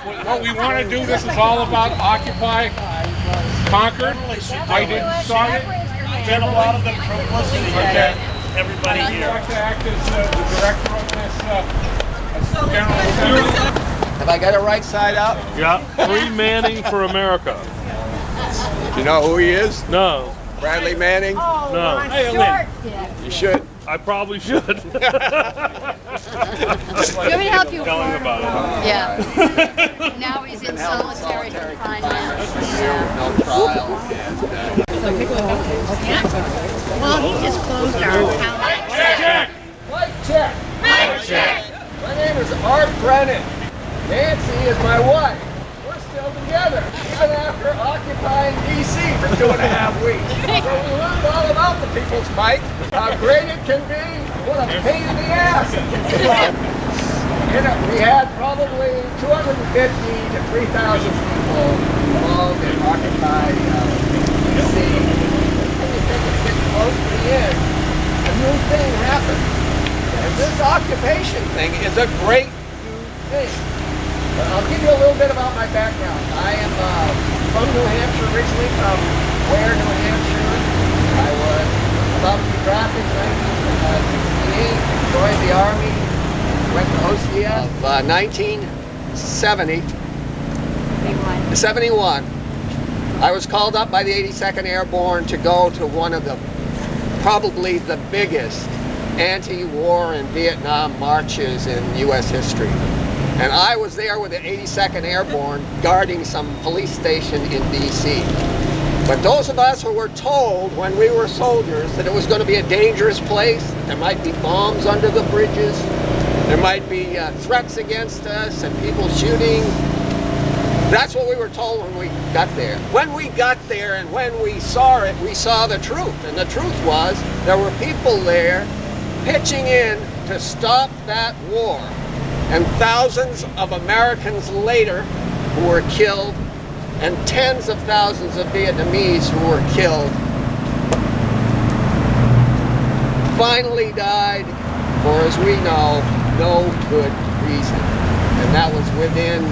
what we want to do, this is all about Occupy Concord. I didn't start it. Get a lot of the publicity to everybody here. I'd like to act as the director of this General Assembly. Have I got it right side up? Yeah. Free Manning for America. Do you know who he is? No. Bradley Manning? No. Hey, Lynn. You should. I probably should. Do you want me to help you? Telling about it. Yeah. Now he's in solitary confinement. No trial. Well, he just closed our account. Check. Mic check. Mic check. My name is Art Brennan. Nancy is my wife. We're still together. I'm after occupying D.C. for 2.5 weeks. So we learned all about the people's mic, how great it can be, what a pain in the ass it can be. We had probably 250 to 3,000 people involved in Occupy D.C. And you think it's getting close to the end. A new thing happened. And this occupation thing is a great new thing. But I'll give you a little bit about my background. I am from New Hampshire, originally from Ware, New Hampshire. I was about to be drafted in 1968, joined the Army, went to Ostia of 1971. I was called up by the 82nd Airborne to go to one of the, probably the biggest anti-war in Vietnam marches in U.S. history. And I was there with the 82nd Airborne guarding some police station in D.C. But those of us who were told when we were soldiers that it was going to be a dangerous place, there might be bombs under the bridges, there might be threats against us and people shooting. That's what we were told when we got there. When we got there and when we saw it, we saw the truth. And the truth was there were people there pitching in to stop that war. And thousands of Americans later who were killed, and tens of thousands of Vietnamese who were killed, finally died for, as we know, no good reason. And that was within,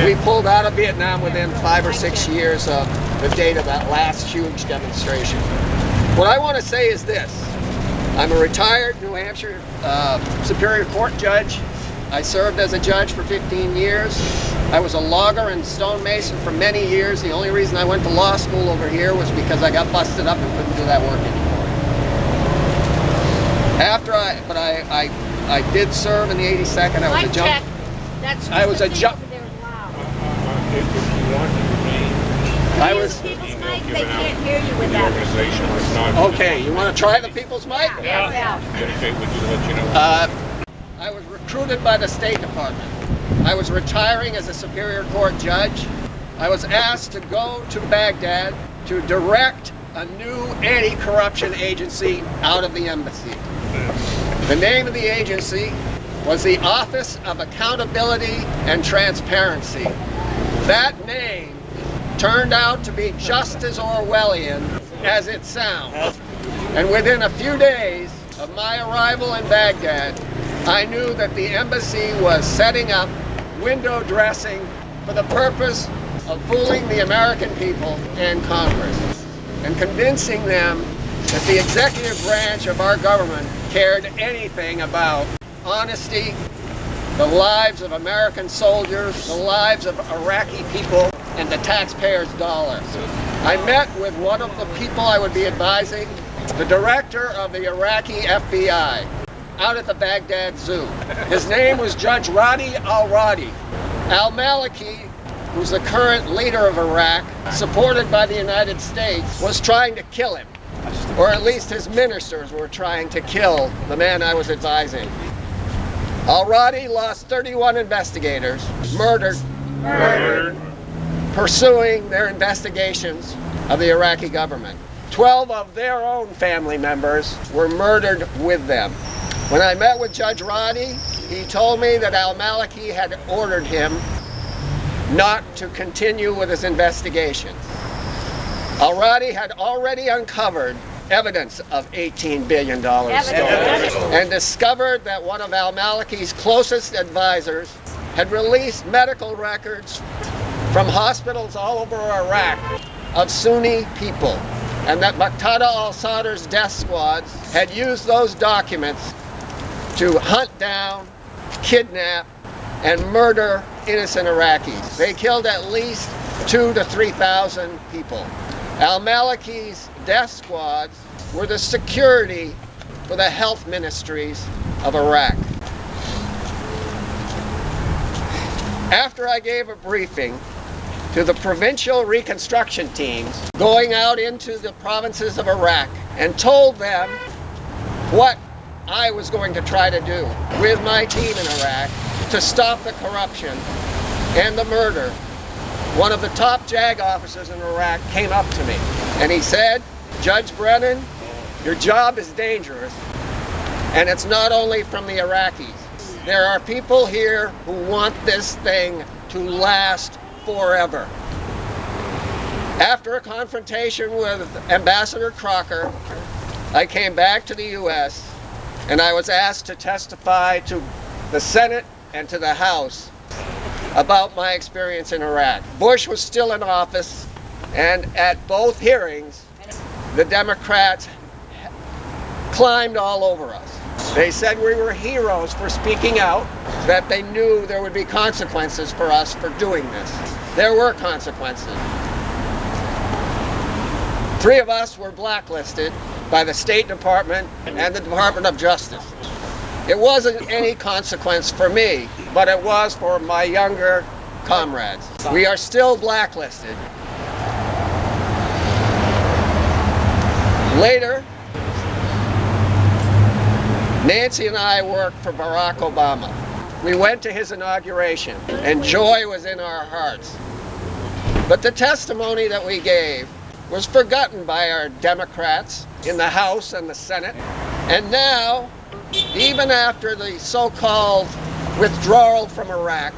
we pulled out of Vietnam within 5 or 6 years of the date of that last huge demonstration. What I want to say is this. I'm a retired New Hampshire Superior Court judge. I served as a judge for 15 years. I was a logger and stonemason for many years. The only reason I went to law school over here was because I got busted up and couldn't do that work anymore. I did serve in the 82nd. I was a jump. I was a jump. I was. People's mic, they can't hear you with that. Okay, you want to try the people's mic? Yeah. I was recruited by the State Department. I was retiring as a Superior Court judge. I was asked to go to Baghdad to direct a new anti-corruption agency out of the embassy. The name of the agency was the Office of Accountability and Transparency. That name turned out to be just as Orwellian as it sounds. And within a few days of my arrival in Baghdad, I knew that the embassy was setting up window dressing for the purpose of fooling the American people and Congress and convincing them that the executive branch of our government cared anything about honesty, the lives of American soldiers, the lives of Iraqi people, and the taxpayers' dollars. I met with one of the people I would be advising, the director of the Iraqi FBI, out at the Baghdad Zoo. His name was Judge Radi al-Radi. Al-Maliki, who's the current leader of Iraq, supported by the United States, was trying to kill him. Or at least his ministers were trying to kill the man I was advising. Al-Radi lost 31 investigators, murdered, pursuing their investigations of the Iraqi government. 12 of their own family members were murdered with them. When I met with Judge Radi, he told me that al-Maliki had ordered him not to continue with his investigation. Al-Radi had already uncovered evidence of $18 billion and discovered that one of al-Maliki's closest advisors had released medical records from hospitals all over Iraq of Sunni people, and that Muqtada al-Sadr's death squads had used those documents to hunt down, kidnap, and murder innocent Iraqis. They killed at least 2,000 to 3,000 people. Al-Maliki's death squads were the security for the health ministries of Iraq. After I gave a briefing to the provincial reconstruction teams going out into the provinces of Iraq and told them what I was going to try to do with my team in Iraq to stop the corruption and the murder, one of the top JAG officers in Iraq came up to me and he said, "Judge Brennan, your job is dangerous, and it's not only from the Iraqis. There are people here who want this thing to last forever." After a confrontation with Ambassador Crocker, I came back to the U.S. and I was asked to testify to the Senate and to the House about my experience in Iraq. Bush was still in office, and at both hearings, the Democrats climbed all over us. They said we were heroes for speaking out, that they knew there would be consequences for us for doing this. There were consequences. 3 of us were blacklisted by the State Department and the Department of Justice. It wasn't any consequence for me, but it was for my younger comrades. We are still blacklisted. Later, Nancy and I worked for Barack Obama. We went to his inauguration, and joy was in our hearts. But the testimony that we gave was forgotten by our Democrats in the House and the Senate. And now, even after the so-called withdrawal from Iraq,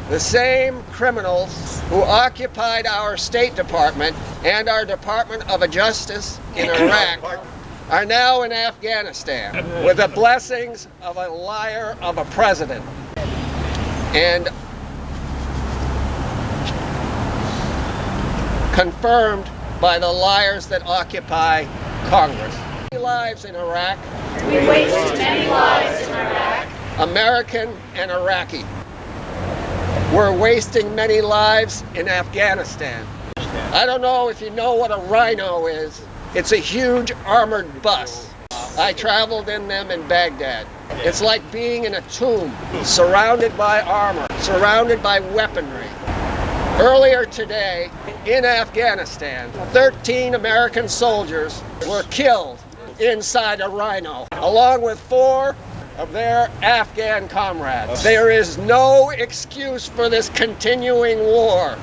the same criminals who occupied our State Department and our Department of Justice in Iraq are now in Afghanistan with the blessings of a liar of a president. And confirmed by the liars that occupy Congress. Many lives in Iraq. We wasted many lives in Iraq. American and Iraqi. We're wasting many lives in Afghanistan. I don't know if you know what a rhino is. It's a huge armored bus. I traveled in them in Baghdad. It's like being in a tomb, surrounded by armor, surrounded by weaponry. Earlier today, in Afghanistan, 13 American soldiers were killed inside a rhino, along with 4 of their Afghan comrades. There is no excuse for this continuing war.